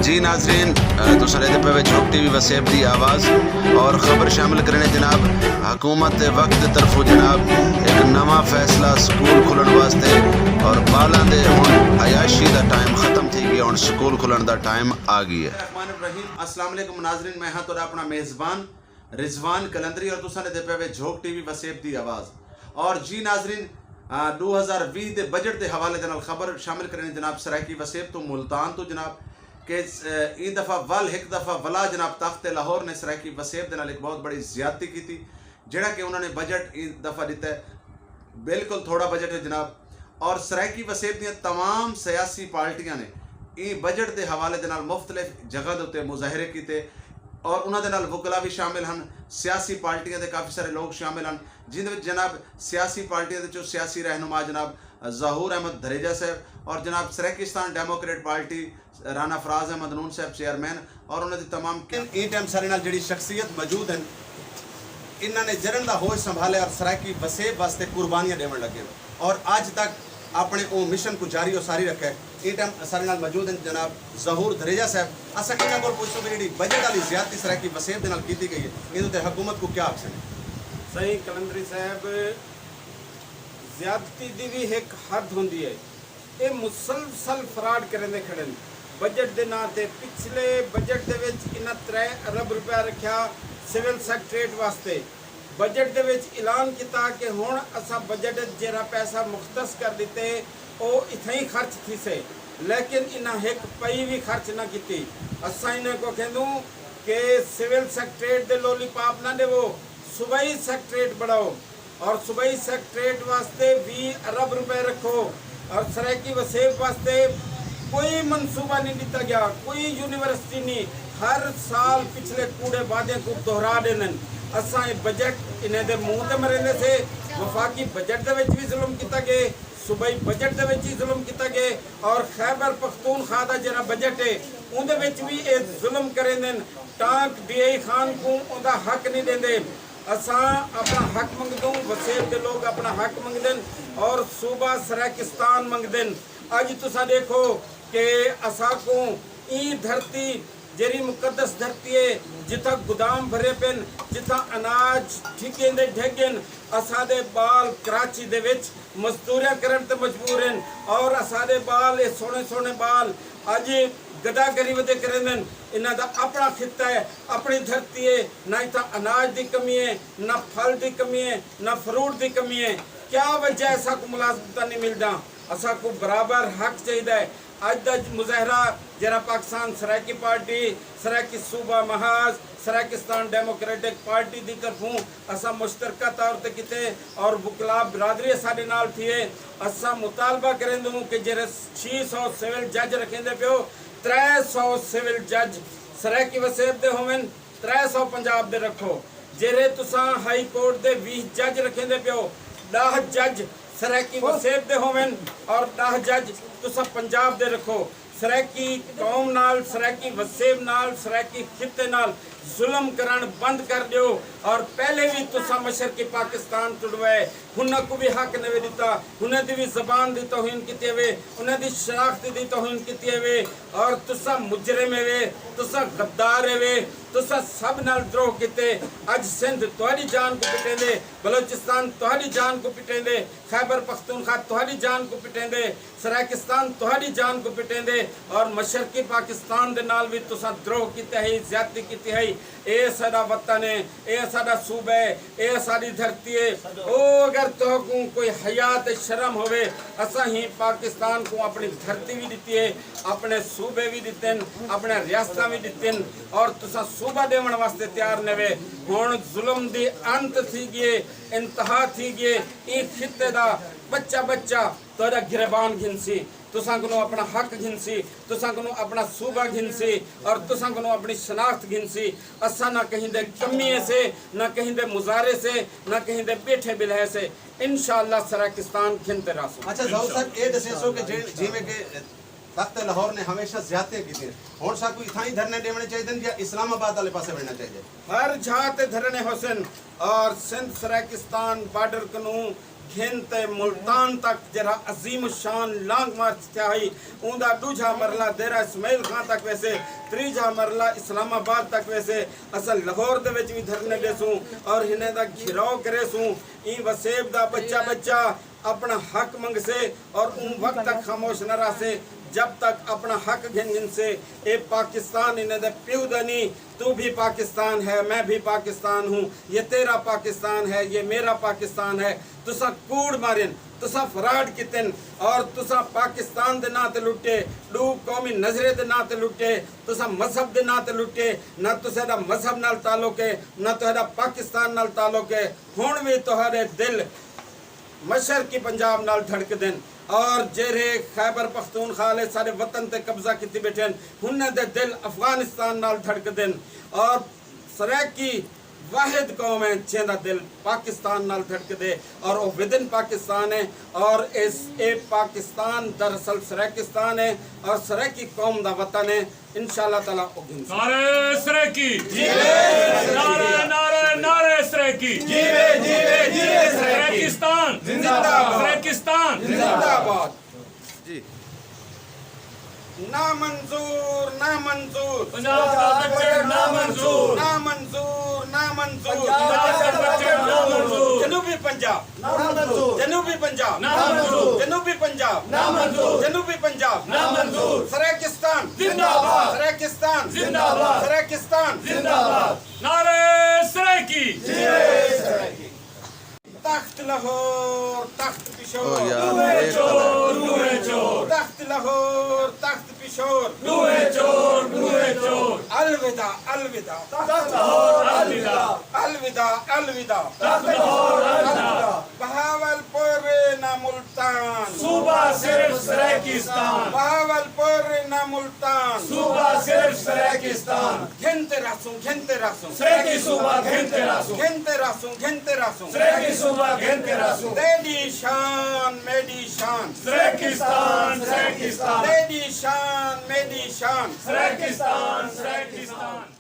जी नाजरीन, तुसां रहंदे पे झोंक टीवी वसेब दी आवाज़ और ख़बर शामिल करने जनाब हुकूमत वक्त तरफों जनाब एक नवा फैसला स्कूल खुलन वास्ते और बालां दे हुण अयाशी दा टाइम ख़त्म थी गया, हुण स्कूल खुलन दा टाइम आ गया है। अस्सलाम वालेकुम नाजरीन, मैं हाँ तुहाडा अपना मेज़बान रिजवान कलंदरी और तुसां रहंदे पे झोंक टीवी वसेब दी आवाज़। और जी नाजरीन, 2020 के बजट के हवाले के खबर शामिल करने जनाब सराइकी वसेब तो मुल्तान तो जनाब कि ई दफ़ा वल एक दफ़ा वला जनाब तख्त लाहौर ने सराइकी वसेब के एक बहुत बड़ी ज्यादती की थी, जिहड़ा कि उन्होंने बजट ई दफ़ा दिता है बिल्कुल थोड़ा बजट है जनाब। और सराइकी वसेब दी तमाम सियासी पार्टियां ने ई बजट के हवाले के मुख्तलिफ जगह के उत्ते मुजाहरे किए और उन्होंने वकला भी शामिल हैं, सियासी पार्टियां के काफ़ी सारे लोग शामिल हैं, जिन्हें जनाब सियासी पार्टियां के सियासी रहनुमा जनाब ज़हूर अहमद धरेजा साहब और जनाब सराइकिस्तान डेमोक्रेट पार्टी राना फराज अहमद नून साहब चेयरमैन और उन्होंने तमाम ई टाइम सारे नाल जिहड़ी शख्सियत मौजूद हैं, इन्होंने जरन का होश संभाले और सराइकी वसेब वास्ते कुर्बानियां देवन लगे और अज तक अपने वो मिशन को जारी और सारी रखा है। ये टाइम सारे नाल मौजूद हैं जनाब ज़हूर धरेजा साहब। असा इन्हों को पूछो कि जी बजट वाली ज्यादती सराइकी वसेब के नाल की गई है, ये हुकूमत को क्या आखन? सही कलंदरी साहब, ज्यादती की भी एक हद होंगी है। ये मुसलसल फ्रॉड करते खड़े बजट के नाम से। पिछले बजट के इन्हें 3 अरब रुपया रखा सिविल सैकटरेट वास्ते। बजट के ऐलान किया कि हुण असा बजट जरा पैसा मुख्तस कर दिते वो इतना ही खर्च थी से, लेकिन इन्हें एक पई भी खर्च ना की। असा इन्हें को कहूँ कि सिविल सैकटरेट के लोलीपॉप ना देवो, सूबाई सैकटरेट बढ़ाओ और सूबाई सैकटरेट वास्ते 20 अरब रुपए रखो और सराइकी वसेब वास्ते कोई मनसूबा नहीं दिता गया, कोई यूनिवर्सिटी नहीं। हर साल पिछले कूड़े वादे को दोहरा देने। असा बजट इन्हें दे मुँह ते मरेंदे से। वफाकी बजट के भी जुल्म किया गया, सूबाई बजट के भी जुल्म किया गया और खैबर पख्तूनख्वा का जरा बजट है उहदे भी ये जुल्म करेंदे। टांक DI खान को उनका हक नहीं देंदे। असा अपना हक मंगदूँ, वसेब के लोग अपना हक मंगदन और सूबा सराइकिस्तान मंगदन। अज तुसा देखो कि असा को ई धरती जेरी मुकदस धरती है, जिथा गुदाम भरे पेन, जिथा अनाज ठिके दे ढेगन, असादे बाल कराची दे विच मजदूरियां करन ते मजबूर हैं और असादे बाल ये सोने सोने बाल अज गदागरी वदे करेंदन। इन्हां दा अपना खिता है, अपनी धरती है, ना इतना अनाज की कमी है, ना फल की कमी है, ना फ्रूट की कमी है। क्या वजह ऐसा को मुलाजमत नहीं मिलता? असा को बराबर हक चाहिए। अज का मुजाहरा जरा पाकिस्तान सराइकी पार्टी, सराइकी सूबा महाज, सराइकिस्तान डेमोक्रेटिक पार्टी की तरफों असा मुश्तरका तौर पर किते और वकला बिरादरी साढ़े नाल थी। असा मुतालबा करें कि जरे 600 सिविल जज रखेंदे पियो, 300 सिविल जज सराइकी वसेब दे होवन, 300 पंजाब दे रखो। जेरे तुसा हाई कोर्ट दे 20 जज रखेंदे पियो, 10 जज सराइकी वसेब दे होवन और 10 जज तुसा पंजाब दे रखो। सराइकी कौम नाल, सराइकी वसेब नाल, सराइकी खिते नाल जुल्म करन बंद कर दो। और पहले भी तुसा मशरकी पाकिस्तान तुड़वाए, उन्हें को भी हक नहीं दिता, उन्हें दी भी जबान दी तौहीन की वे, उन्हें दी शनाख्त दी तौहीन की वे और तुसा मुजरिम वे, तुसा गद्दार वे, तुसा सब नाल द्रोह किते। अज सिंध तुहाडी जान को पिटेंदे, बलोचिस्तान तुहाडी जान को पिटेंदे, खैबर पख्तूनख्वा तुहाडी जान को पिटेंदे, सराइकिस्तान तुहाडी जान को पिटेंदे और मशरकी पाकिस्तान दे नाल भी तुसा द्रोह किते है, ज्यादती किते है। ए साडा वतन है, ए साडा सूबा है, ए साडी धरती है। ओ अगर तो कोई हयात शर्म होवे, असा ही पाकिस्तान को अपनी धरती भी दी है, अपने सूबे भी दिते, अपने रियासत भी दिते और तुसा सूबा देवन वास्ते तैयार नवे। हुण जुल्म दी अंत थी गए, इंतहा थी गए। ई खिते दा बच्चा बच्चा तोड़ा गिरबान घिनसी, तुसा को अपना हक घिनसी, तुसा को अपना सूबा घिनसी और तुसा को अपनी शनाख्त घिनसी। असा ना कहीं दे कमी से, ना कहीं दे मुजारे से, ना कहीं दे बैठे बिलहे से इंशाअल्लाह सराइकिस्तान घिनते रासो। अच्छा ज़हूर साहब, ये दसो कि जिवें कि तख्त लाहौर ने हमेशा ज्यादतियां की हुण साकू इथां ही धरने देने चाहिए या इस्लामाबाद वाले पासे बढ़ना चाहिए? हर जहाँ ते धरने हुसैन और सिंध सराइकिस्तान बॉर्डर कनू घिनते मुल्तान तक जरा अजीम शान लॉन्ग मार्च चाहिए उनका दूजा मरला देरा इस्माइल खान तक वैसे तीजा मरला इस्लामाबाद तक वैसे असल लाहौर दे विच भी धरने देसूं और इन्हें दा घिराव करे सूं ई वसेब दा बच्चा बच्चा अपना हक मंगसे और उन वक्त तक खामोश न रहे जब तक अपना हक घिन से ए पाकिस्तान इन्हें दे प्यू दनी तू भी पाकिस्तान है मैं भी पाकिस्तान हूँ ये तेरा पाकिस्तान है ये मेरा पाकिस्तान है तुसा कूड़ मारिन तुसा फराड कितन और तुसा पाकिस्तान दे नाते लुटे डू कौमी नजरे दे नाते लुटे तुसा मजहब दे नाते लुटे ना तुसा दा मजहब नाल ताल्लुक है ना तुहाडा पाकिस्तान नाल ताल्लुक है हुण भी तुहाडे दिल मशरकी पंजाब नाल धड़क देन और जेरे खैबर पख्तूनख्वा ले सारे वतन ते कब्जा किती बैठन हुन्ने दे दिल अफगानिस्तान नाल धड़क देन और सराकी वाहिद कौम है जिंदा दिल पाकिस्तान नाल धड़क दे और वो विदिन पाकिस्तान है और इस ए पाकिस्तान दरअसल सराकिस्तान है और सराकी कौम दा वतन है इंशाअल्लाह ताला नारे सराकी नारे नारे नारे सराकी जीवे जीवे जीवे सराकिस्तान जिंदाबाद सराकिस्तान जिंदाबाद जी ना मंजूर ना मंजूर पंजाब का बजट नामंजूर नामंजूर नामंजूर पंजाब का बजट नामंजूर जनूबी पंजाब नामंजूर जनूबी पंजाब नामंजूर जनूबी पंजाब नामंजूर जनूबी पंजाब नामंजूर सराकिस्तान जिंदाबाद सराकिस्तान जिंदाबाद सराकिस्तान जिंदाबाद नारे सराकी तख्त लाहौर तख्त ओ पिशोर यार दुए एक चोर दुए चोर तख्त लाहौर तख्त पिशोर दुए चोर दुए चोर अलविदा अलविदा लाहौर अलविदा अलविदा अलविदा लाहौर अलविदा बहावलपुर ना मुल्तान सूबा सिर्फ सराकिस्तान बहावलपुर ना मुल्तान सूबा सिर्फ सराकिस्तान घिनते रासूं सराकी सूबा घिनते रासू घिनते रासूं सराकी सूबा घिनते रासू तेरी शान मेरी शान सराकिस्तान सराकिस्तान तेरी शान मेरी शान सराकिस्तान सराकिस्तान